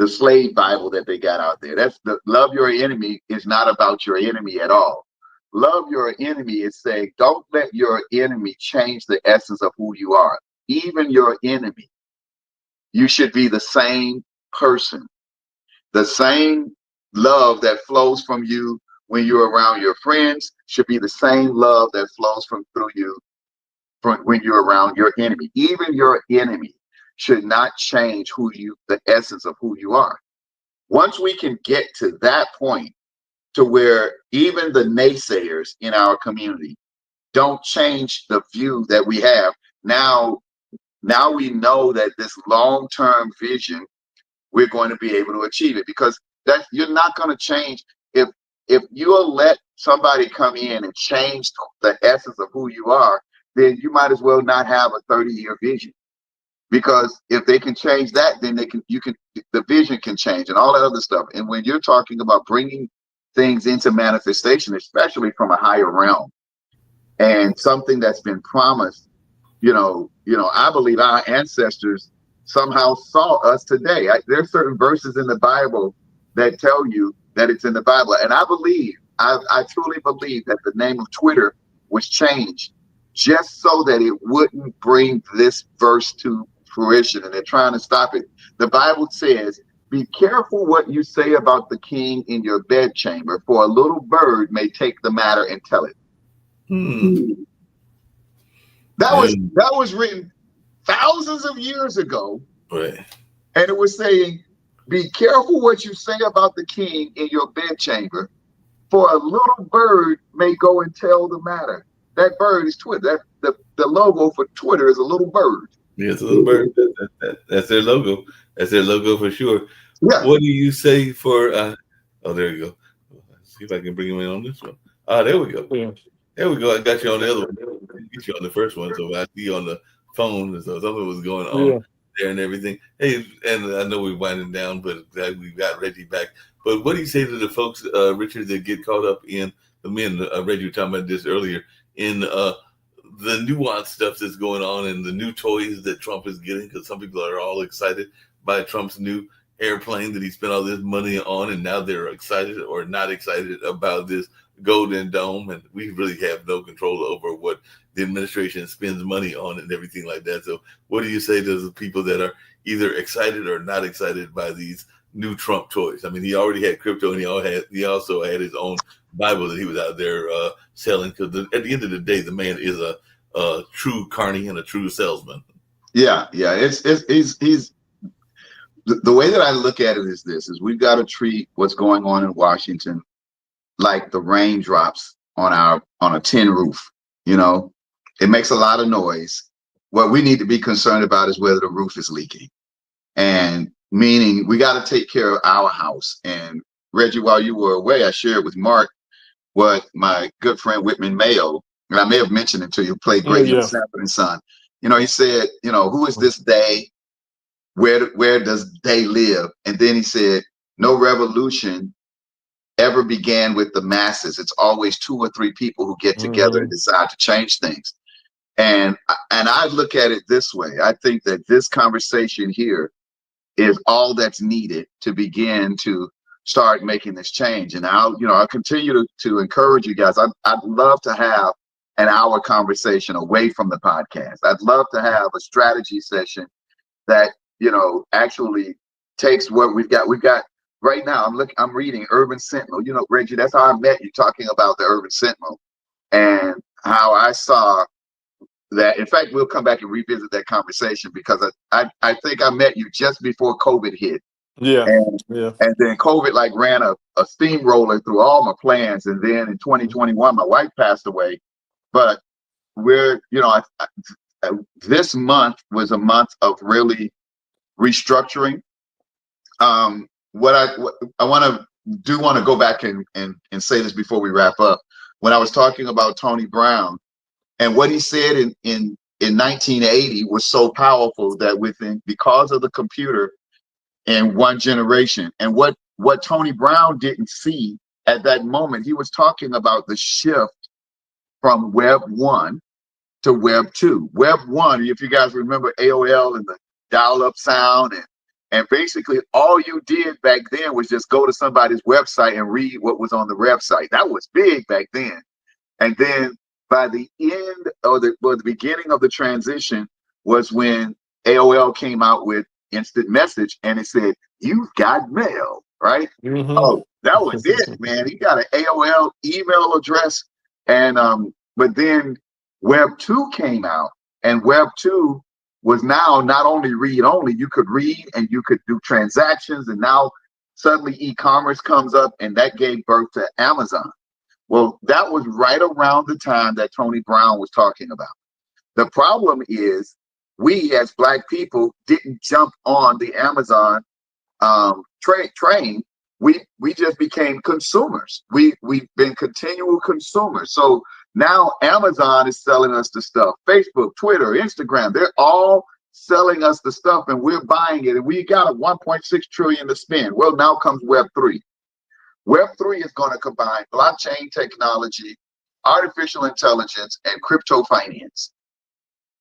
slave Bible that they got out there. That's the love your enemy is not about your enemy at all. Love your enemy is saying, don't let your enemy change the essence of who you are. Even your enemy, you should be the same person. The same love that flows from you when you're around your friends should be the same love that flows through you when you're around your enemy. Even your enemy should not change the essence of who you are. Once we can get to that point, to where even the naysayers in our community don't change the view that we have. Now we know that this long-term vision, we're going to be able to achieve it, because that you're not going to change if you'll let somebody come in and change the essence of who you are, then you might as well not have a 30-year vision. Because if they can change that, then the vision can change and all that other stuff. And when you're talking about bringing things into manifestation, especially from a higher realm and something that's been promised, I believe our ancestors somehow saw us today. There's certain verses in the Bible that tell you that it's in the Bible. And I truly believe that the name of Twitter was changed just so that it wouldn't bring this verse to fruition, and they're trying to stop it. The Bible says, be careful what you say about the king in your bedchamber, for a little bird may take the matter and tell it. That was written thousands of years ago.
Right.
And it was saying, be careful what you say about the king in your bedchamber, for a little bird may go and tell the matter. That bird is Twitter. The logo for Twitter is a little bird.
Yeah, it's a little bird. That's their logo. That's their logo for sure.
Yeah.
What do you say for? Oh, there you go. Let's see if I can bring him in on this one. There we go. Yeah. There we go. I got you on the other one. I get you on the first one, so I see you on the phone. So something was going on there and everything. Hey, and I know we're winding down, but we got Reggie back. But what do you say to the folks, Richard, that get caught up in the men? Reggie, you were talking about this earlier, in the nuanced stuff that's going on and the new toys that Trump is getting, because some people are all excited by Trump's new airplane that he spent all this money on, and now they're excited or not excited about this Golden Dome, and we really have no control over what the administration spends money on and everything like that. So what do you say to the people that are either excited or not excited by these new Trump toys? I mean, he already had crypto, and he also had his own Bible that he was out there selling, because at the end of the day, the man is a true carny and a true salesman. Yeah. He's the way that I look at it is we've got to treat what's going on in Washington like the raindrops on a tin roof. It makes a lot of noise. What we need to be concerned about is whether the roof is leaking, and meaning we got to take care of our house. And Reggie, while you were away, I shared with Mark what my good friend Whitman Mayo, and I may have mentioned it to you, played great in Sanford and Son. He said, who is this they? Where does they live? And then he said, no revolution ever began with the masses. It's always 2 or 3 people who get together and decide to change things. And I look at it this way. I think that this conversation here is all that's needed to begin to
start making this change. And I'll continue to encourage you guys. I'd love to have an hour conversation away from the podcast. I'd love to have a strategy session that, actually takes what we've got. We've got right now, I'm reading Urban Sentinel. Reggie, that's how I met you, talking about the Urban Sentinel and how I saw that. In fact, we'll come back and revisit that conversation, because I think I met you just before COVID hit.
Yeah.
And then COVID ran a steamroller through all my plans. And then in 2021, my wife passed away. But we're, this month was a month of really restructuring. What I want to go back and say this before we wrap up. When I was talking about Tony Brown and what he said in 1980 was so powerful that because of the computer in one generation, and what Tony Brown didn't see at that moment, he was talking about the shift from Web 1 to Web 2. Web 1, if you guys remember AOL and the dial-up sound, and basically all you did back then was just go to somebody's website and read what was on the website. That was big back then. And then by the end or the beginning of the transition was when AOL came out with instant message, and it said, "You've got mail," right?
Mm-hmm.
Oh, that was it, man. He got an AOL email address. And but then Web 2 came out, and Web 2 was now not only read only, you could read and you could do transactions, and now suddenly e-commerce comes up, and that gave birth to Amazon. Well, that was right around the time that Tony Brown was talking about. The problem is we as Black people didn't jump on the Amazon train. We just became consumers. We've been continual consumers. So now Amazon is selling us the stuff. Facebook, Twitter, Instagram, they're all selling us the stuff, and we're buying it, and we got a 1.6 trillion to spend. Well, now comes Web 3. Web 3 is going to combine blockchain technology, artificial intelligence, and crypto finance.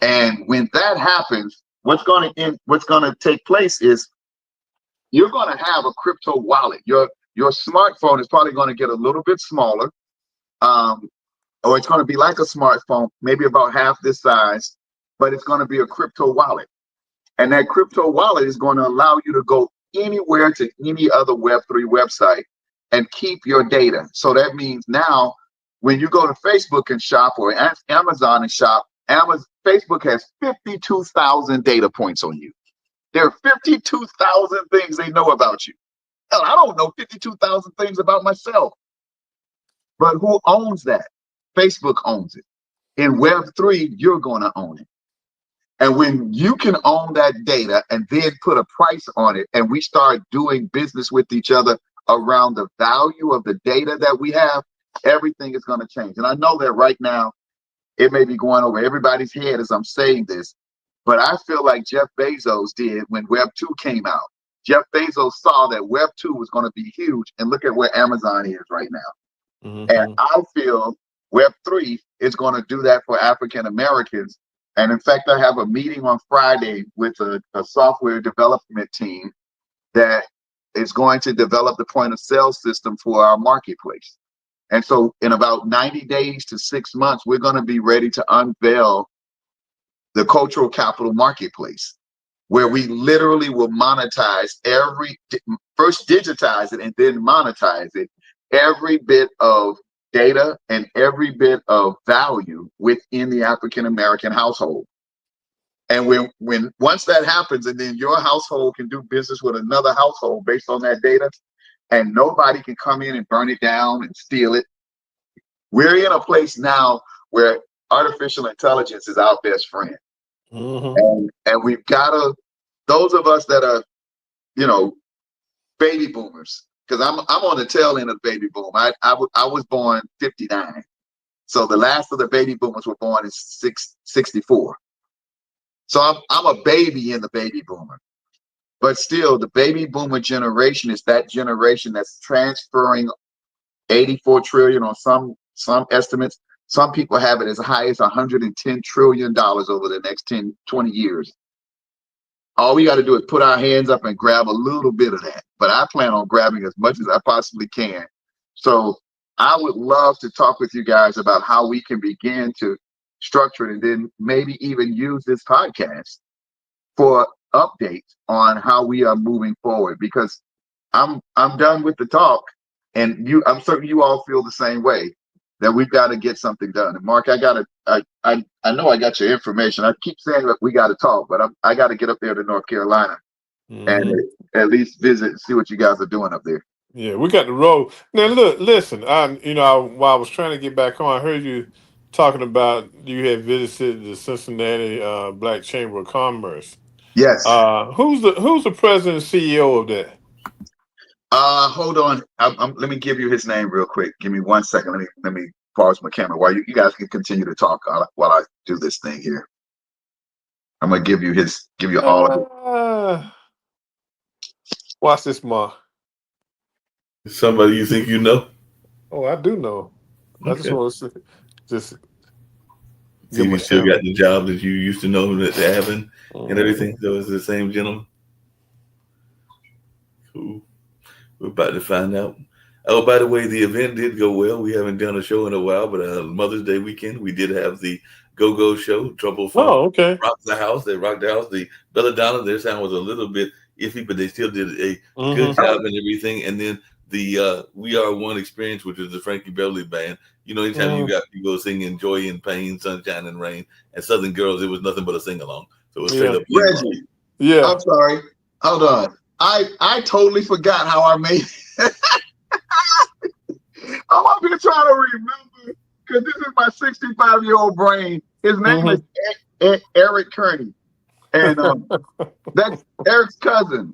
And when that happens, what's going to take place is you're going to have a crypto wallet. Your smartphone is probably going to get a little bit smaller, or it's going to be like a smartphone, maybe about half this size, but it's going to be a crypto wallet. And that crypto wallet is going to allow you to go anywhere to any other Web3 website and keep your data. So that means now when you go to Facebook and shop, or Amazon and shop, Facebook has 52,000 data points on you. There are 52,000 things they know about you. Hell, I don't know 52,000 things about myself. But who owns that? Facebook owns it. In Web3, you're going to own it. And when you can own that data and then put a price on it, and we start doing business with each other around the value of the data that we have, everything is going to change. And I know that right now, it may be going over everybody's head as I'm saying this, but I feel like Jeff Bezos did when Web 2 came out. Jeff Bezos saw that Web 2 was going to be huge, and look at where Amazon is right now. Mm-hmm. And I feel Web 3 is going to do that for African Americans. And in fact, I have a meeting on Friday with a software development team that is going to develop the point of sale system for our marketplace. And so in about 90 days to 6 months, we're going to be ready to unveil the cultural capital marketplace, where we literally will monetize first digitize it and then monetize it, every bit of data and every bit of value within the African American household. And once that happens, and then your household can do business with another household based on that data, and nobody can come in and burn it down and steal it. We're in a place now where artificial intelligence is our best friend. Mm-hmm. And we've got to, those of us that are, baby boomers, because I'm on the tail end of the baby boom. I was born 59. So the last of the baby boomers were born in 64. So I'm a baby in the baby boomer. But still, the baby boomer generation is that generation that's transferring 84 trillion on some estimates. Some people have it as high as $110 trillion over the next 10, 20 years. all we got to do is put our hands up and grab a little bit of that. But I plan on grabbing as much as I possibly can. So I would love to talk with you guys about how we can begin to structure it, and then maybe even use this podcast for updates on how we are moving forward, because I'm done with the talk, and I'm certain you all feel the same way, that we've got to get something done. And Mark, I know I got your information. I keep saying that we got to talk, but I got to get up there to North Carolina and at least visit and see what you guys are doing up there.
Yeah, we got the road. Now, look, listen. While I was trying to get back on, I heard you talking about you had visited the Cincinnati Black Chamber of Commerce.
Yes.
Who's the president and CEO of that?
Hold on. Let me give you his name real quick. Give me 1 second. Let me pause my camera while you guys can continue to talk while I do this thing here. I'm gonna give you all of it.
Watch this, Ma.
Somebody you think you know?
Oh, I do know. Okay. I just want to just
see if you still got the job that you used to know that they're having and everything. So it's the same gentleman. Cool. We're about to find out. Oh, by the way, the event did go well. We haven't done a show in a while, but Mother's Day weekend, we did have the Go-Go show, Trouble Funk.
Oh, okay.
Rocked the house. They rocked the house. The Belladonna, their sound was a little bit iffy, but they still did a good job and everything. And then the We Are One experience, which is the Frankie Beverly Band. You know, anytime you got people singing Joy and Pain, Sunshine and Rain, and Southern Girls, it was nothing but a sing-along. So it was straight up.
Reggie.
Yeah.
I'm sorry. Hold on. I totally forgot how I made it. I'm up here trying to remember, because this is my 65-year-old brain. His name is Eric Kearney. And that's Eric's cousin.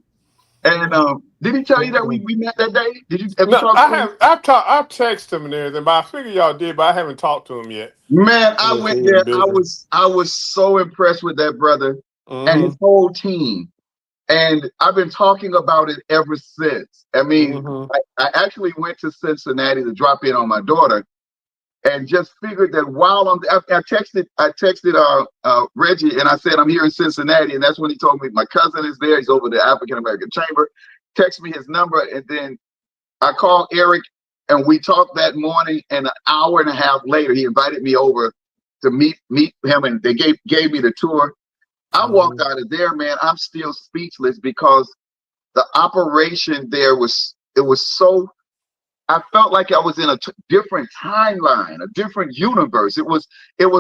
And did he tell you that we met that day? Did you ever talk to him?
I've texted him and everything, but I figure y'all did, but I haven't talked to him yet.
Man, I went there. I was so impressed with that brother and his whole team. And I've been talking about it ever since. I mean, I actually went to Cincinnati to drop in on my daughter, and just figured that while I texted Reggie, and I said, I'm here in Cincinnati. And that's when he told me my cousin is there. He's over the African American Chamber. Text me his number. And then I called Eric, and we talked that morning. And an hour and a half later, he invited me over to meet him. And they gave me the tour. I walked out of there, man. I'm still speechless, because the operation there was so, I felt like I was in a different timeline, a different universe. It was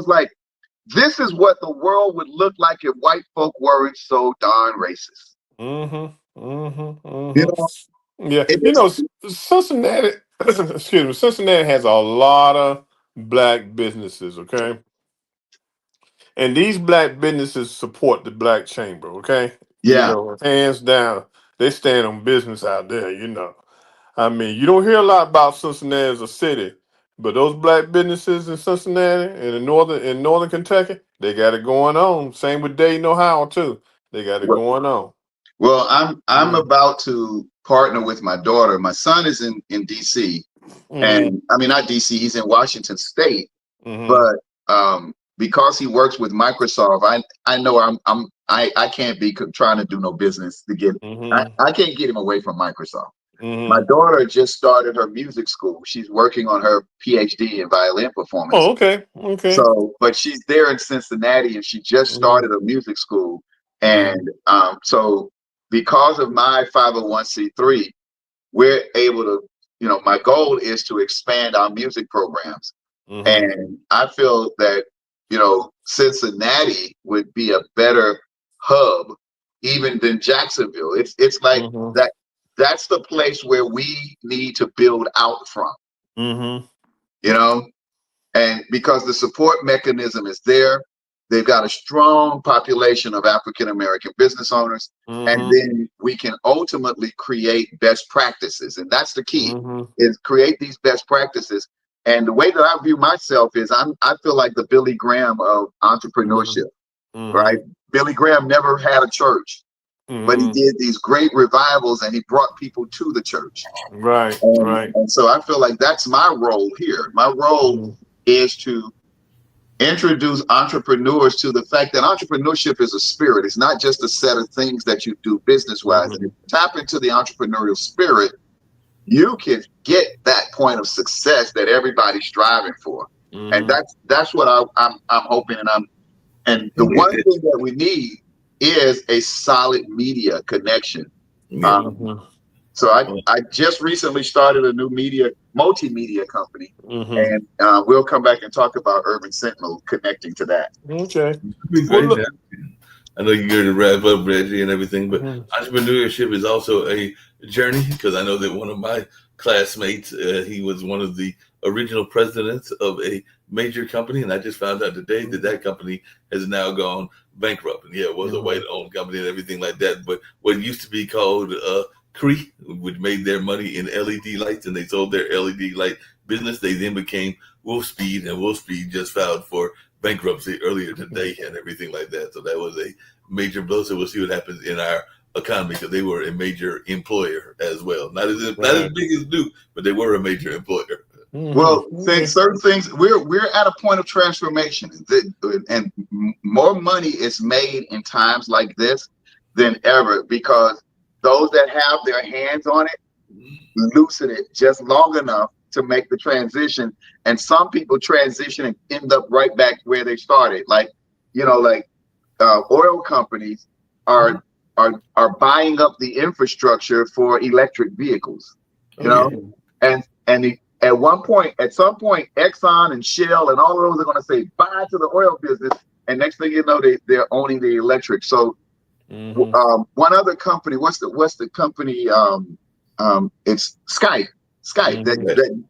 like, this is what the world would look like if white folk weren't so darn racist. You know?
Yeah. Cincinnati, excuse me, Cincinnati has a lot of black businesses, okay? And these black businesses support the Black Chamber, okay?
Yeah.
You know, hands down, they stand on business out there, you know. I mean, you don't hear a lot about Cincinnati as a city, but those black businesses in Cincinnati and in northern Kentucky, they got it going on. Same with Dayton, Ohio, too. They got it going on.
Well, I'm about to partner with my daughter. My son is in DC, and I mean, not DC, he's in Washington State, but because he works with Microsoft, I know I can't be trying to do no business to get, I can't get him away from Microsoft. My daughter just started her music school. She's working on her PhD in violin performance.
Oh, okay.
So, but she's there in Cincinnati, and she just started a music school. And so because of my 501c3, we're able to, you know, my goal is to expand our music programs. And I feel that, you know, Cincinnati would be a better hub even than Jacksonville. It's like that's the place where we need to build out from. You know, and because the support mechanism is there, they've got a strong population of African American business owners, and then we can ultimately create best practices. And that's the key, is create these best practices. And the way that I view myself is I feel like the Billy Graham of entrepreneurship, right? Billy Graham never had a church, but he did these great revivals, and he brought people to the church.
Right.
And so I feel like that's my role here. My role is to introduce entrepreneurs to the fact that entrepreneurship is a spirit. It's not just a set of things that you do business-wise. And if you tap into the entrepreneurial spirit, you can get that point of success that everybody's striving for. And that's what I'm hoping. And the one thing that we need is a solid media connection. So I just recently started a new multimedia company, and we'll come back and talk about Urban Sentinel connecting to that.
Okay. Well, I know you're going to wrap up, Reggie, and everything, but entrepreneurship is also a journey, because I know that one of my classmates, he was one of the original presidents of a major company, and I just found out today that company has now gone bankrupt. And it was a white-owned company and everything like that, but what used to be called Cree, which made their money in LED lights, and they sold their LED light business. They then became Wolfspeed, and Wolfspeed just filed for bankruptcy earlier today and everything like that. So that was a major blow. So we'll see what happens in our economy, because they were a major employer as well. Not as big as Duke, but they were a major employer.
Well, certain things, we're at a point of transformation, and more money is made in times like this than ever, because those that have their hands on it loosen it just long enough to make the transition. And some people transition and end up right back where they started. Like, oil companies are buying up the infrastructure for electric vehicles, and at some point, Exxon and Shell and all of those are going to say bye to the oil business, and next thing you know, they're owning the electric. So one other company, what's the company? It's Skype.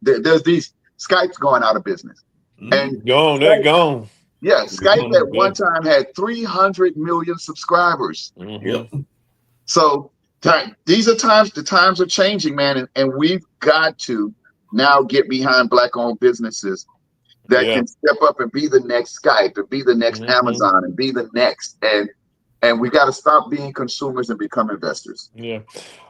There's these Skypes going out of business, and
they're gone.
Yeah, Skype at one time had 300 million subscribers. So these are times. The times are changing, man, and we've got to now get behind Black-owned businesses that can step up and be the next Skype, and be the next Amazon, and be the next. And we got to stop being consumers and become investors.
Yeah.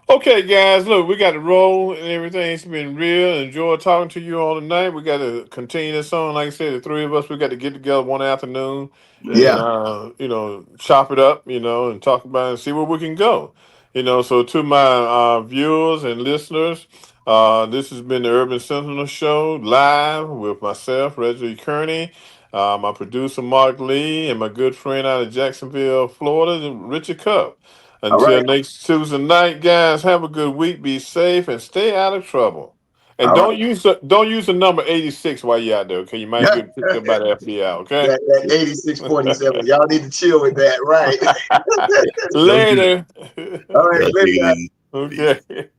Okay, guys, look, we got to roll and everything. It's been real. Enjoy talking to you all tonight. We got to continue this on. Like I said, the three of us, we got to get together one afternoon and, chop it up, and talk about it and see where we can go. So to my viewers and listeners, this has been the Urban Sentinel Show live with myself, Reggie Kearney, my producer, Mark Lee, and my good friend out of Jacksonville, Florida, Richard Cup. Until next Tuesday night, guys, have a good week. Be safe and stay out of trouble. And don't use the number 86 while you're out there, okay? You might get picked up by the FBI, okay?
That 8647. Y'all need to chill with that, right?
Later.
All right, later.
Okay.